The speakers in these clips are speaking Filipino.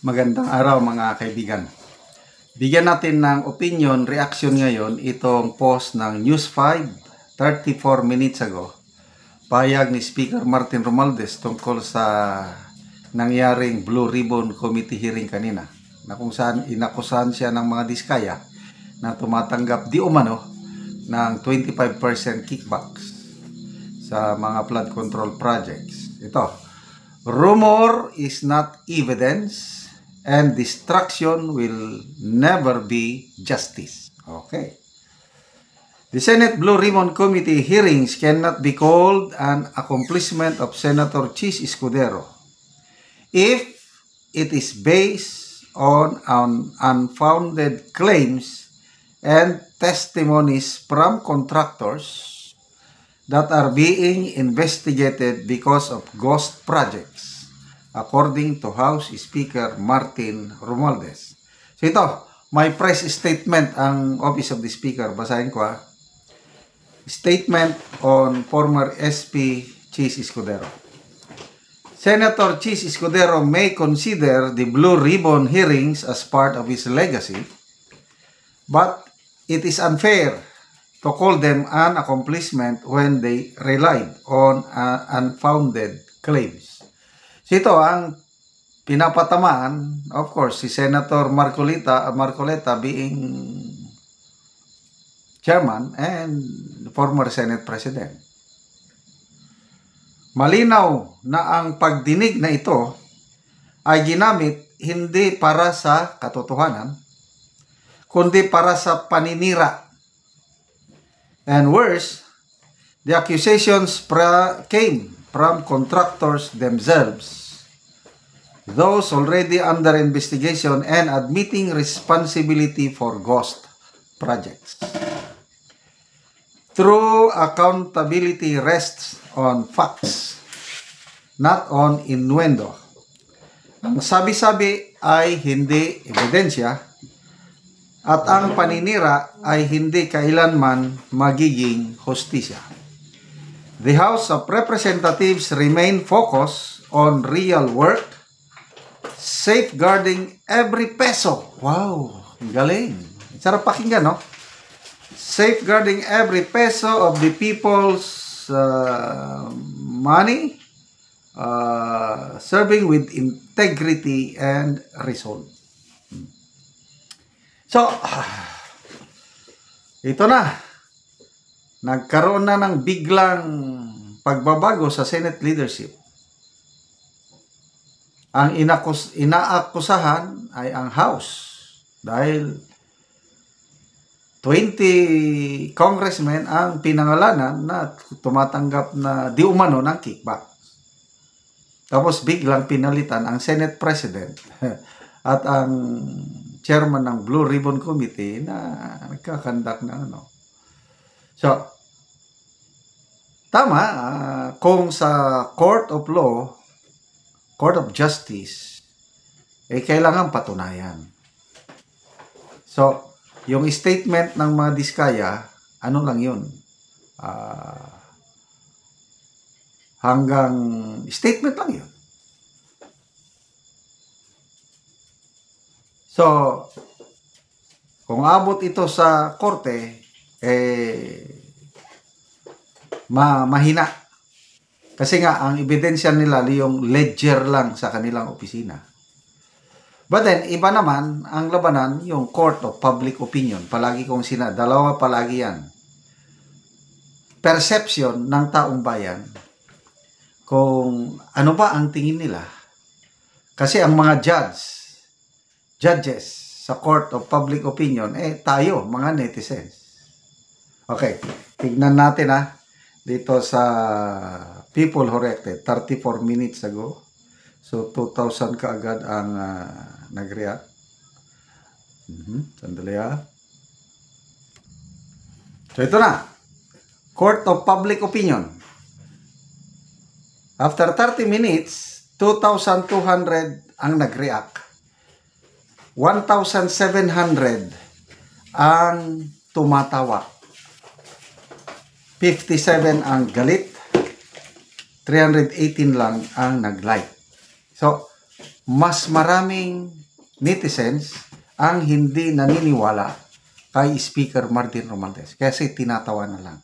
Magandang araw mga kaibigan. Bigyan natin ng opinion, reaction ngayon itong post ng News 5 34 minutes ago. Pahayag ni Speaker Martin Romualdez tungkol sa nangyaring Blue Ribbon Committee hearing kanina, na kung saan inakusahan siya ng mga diskaya na tumatanggap di umano ng 25% kickbacks sa mga flood control projects. Ito, rumor is not evidence and distraction will never be justice. Okay. The Senate Blue Ribbon Committee hearings cannot be called an accomplishment of Senator Chis Escudero if it is based on unfounded claims and testimonies from contractors that are being investigated because of ghost projects, according to House Speaker Martin Romualdez. So ito, may press statement ang Office of the Speaker. Basahin ko ha. Statement on former SP Chis Escudero. Senator Chis Escudero may consider the Blue Ribbon hearings as part of his legacy, but it is unfair to call them an accomplishment when they relied on unfounded claims. So ito ang pinapatamaan, of course, si Senator Marcoleta being chairman and former Senate President. Malinaw na ang pagdinig na ito ay ginamit hindi para sa katotohanan, kundi para sa paninira. And worse, the accusations came from contractors themselves, those already under investigation and admitting responsibility for ghost projects. True accountability rests on facts, not on innuendo. Ang sabi-sabi ay hindi ebidensya, at ang paninira ay hindi kailanman magiging hustisya. The House of Representatives remain focused on real work, safeguarding every peso. Wow, galing. Sarap pakinggan, no? Safeguarding every peso of the people's money, serving with integrity and resolve. So, ito na. Nagkaroon na ng biglang pagbabago sa Senate leadership. Ang inaakusahan ay ang House dahil 20 congressmen ang pinangalanan na tumatanggap na di umano ng kickback. Tapos biglang pinalitan ang Senate President at ang chairman ng Blue Ribbon Committee na nagkakandak ng ano. So, tama, kung sa Court of Law, Court of Justice, kailangan patunayan. So, yung statement ng mga diskaya, ano lang yun? Hanggang statement lang yun. So, kung abot ito sa korte, mahina. Kasi nga, ang ebidensya nila yung ledger lang sa kanilang opisina. But then, iba naman, ang labanan, yung Court of Public Opinion. Palagi kong dalawa palagi yan. Perception ng taong bayan kung ano ba ang tingin nila. Kasi ang mga judges sa Court of Public Opinion, tayo, mga netizens. Okay, tignan natin dito sa People Who Reacted, 34 minutes ago. So, 2,000 kaagad ang nag-react. Sandali So, ito na. Court of Public Opinion. After 30 minutes, 2,200 ang nag-react. 1,700 ang tumatawa. 57 ang galit. 318 lang ang nag-like. So, mas maraming netizens ang hindi naniniwala kay Speaker Martin Romualdez. Kasi tinatawa na lang.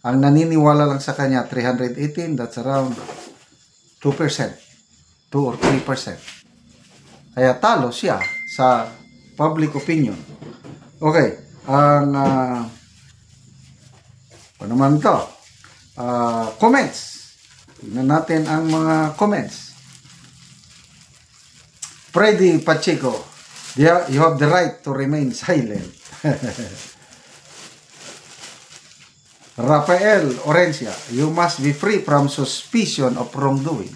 Ang naniniwala lang sa kanya, 318, that's around 2%. 2 or 3%. Kaya talo siya sa public opinion. Okay, ang ano naman to? Comments. Tingnan natin ang mga comments. Freddy Pacheco, you have the right to remain silent. Rafael Orencia, you must be free from suspicion of wrongdoing.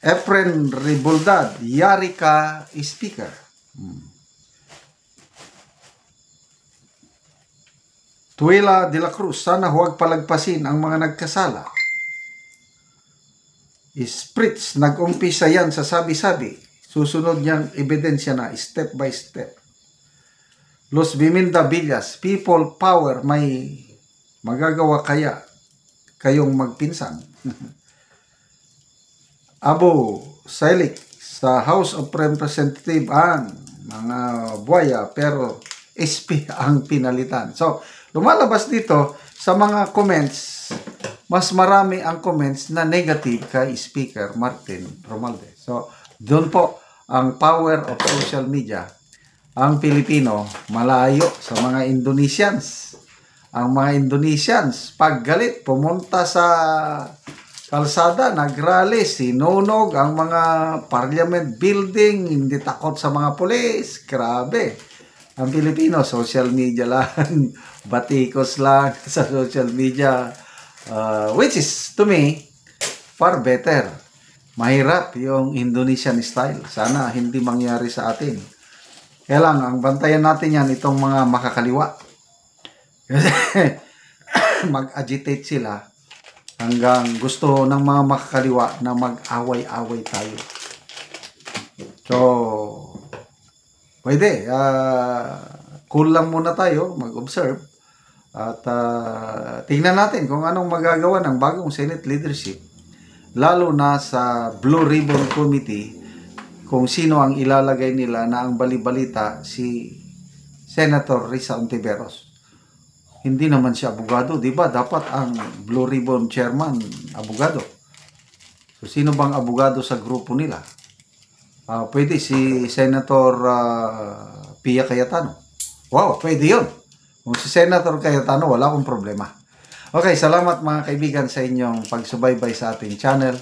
Efren Ribuldad, yari ka, Speaker. Tuela de la Cruz, sana huwag palagpasin ang mga nagkasala. Spritz, nag-umpisa yan sa sabi-sabi. Susunod niyang ebidensya na step by step. Los Biminda Villas, people power, may magagawa kaya kayong magpinsan. Abu Sailik, sa House of Representatives ang mga buwaya pero SP ang pinalitan. So, lumalabas dito sa mga comments, mas marami ang comments na negative kay Speaker Martin Romualdez. So, doon po ang power of social media. Ang Pilipino malayo sa mga Indonesians. Ang mga Indonesians, pag galit, pumunta sa kalsada, nagrally, sinunog ang mga parliament building, hindi takot sa mga pulis. Grabe. Ang Pilipino, social media lang, batikos lang sa social media, which is, to me, far better. Mahirap yung Indonesian style. Sana hindi mangyari sa atin. Kaya lang, ang bantayan natin yan, itong mga makakaliwa. Kasi mag-agitate sila hanggang gusto ng mga makakaliwa na mag-away-away tayo. So, pwede. Cool lang muna tayo, mag-observe. At tingnan natin kung anong magagawa ng bagong Senate leadership. Lalo na sa Blue Ribbon Committee, kung sino ang ilalagay nila na ang balibalita si Senator Risa Ontiveros. Hindi naman siya abogado, di ba? Dapat ang Blue Ribbon Chairman, abogado. So, sino bang abogado sa grupo nila? Pwede si Senator Pia Cayetano. Wow, pwede yun. Kung si Senator Cayetano, wala akong problema. Okay, salamat mga kaibigan sa inyong pagsubaybay sa ating channel.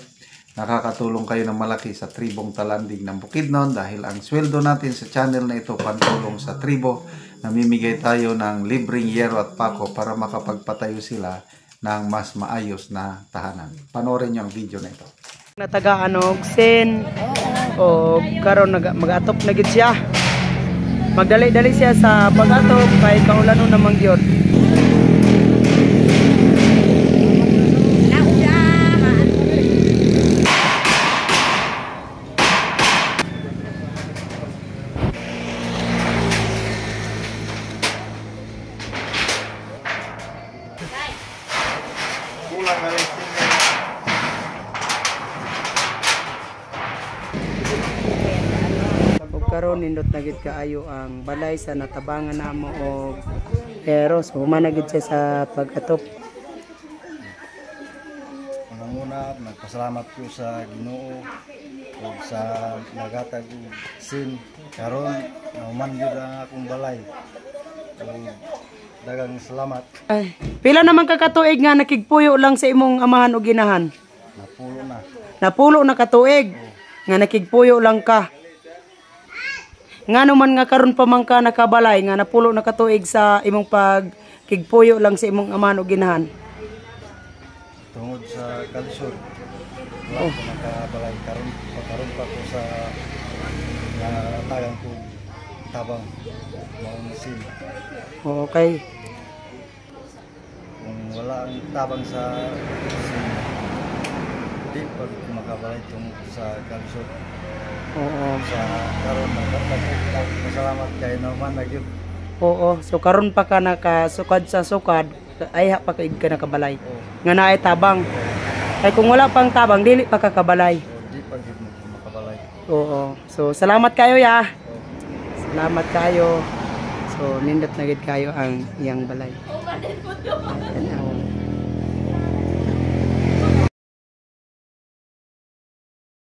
Nakakatulong kayo ng malaki sa tribong Talanding ng Bukidnon dahil ang sweldo natin sa channel na ito pantulong sa tribo. Namimigay tayo ng libreng yero at pako para makapagpatayo sila ng mas maayos na tahanan. Panoorin niyo ang video na ito. Natagaan og sin o karon mag-atop na gid siya. Magdali-dali siya sa pag-atop kay kaulanon namang gyud. Karon nindot na gid kaayo ang balay sa natabangan namo og pero human na gid siya sa pag-atop. Unang-una, nagpasalamat ko sa Ginoo o sa nagatag sin karon human gyud ang akong balay. Daghang salamat. Ay, pila naman ka katuig nga nakigpuyo lang sa imong amahan o ginahan? Napulo na. Napulo na katuig nga nakigpuyo lang ka. Ngano man nga karon pa man ka nakabalay nga napulo na katuig sa imong pagkigpuyo lang sa imong amahan o ginahan. Tungod sa kalisod. Wala ko nakabalay karon pa ko sa tagang ko tabang maong sin. Okay. Kung wala ang tabang sa sin, di pa ko makabalay tungod sa kalisod. Oo. Sa karon salamat kay Norman na gyud. Oo, so karon pa ka nakasukad sa sukad, ay pa kaig ka nakabalay. Nga naay tabang. Kay kung wala pang tabang dili pa ka kabalay. Di pa gyud makabalay. Oo. So salamat kayo ya. Salamat kayo. So nindot na gid kayo ang iyang balay. Ayan,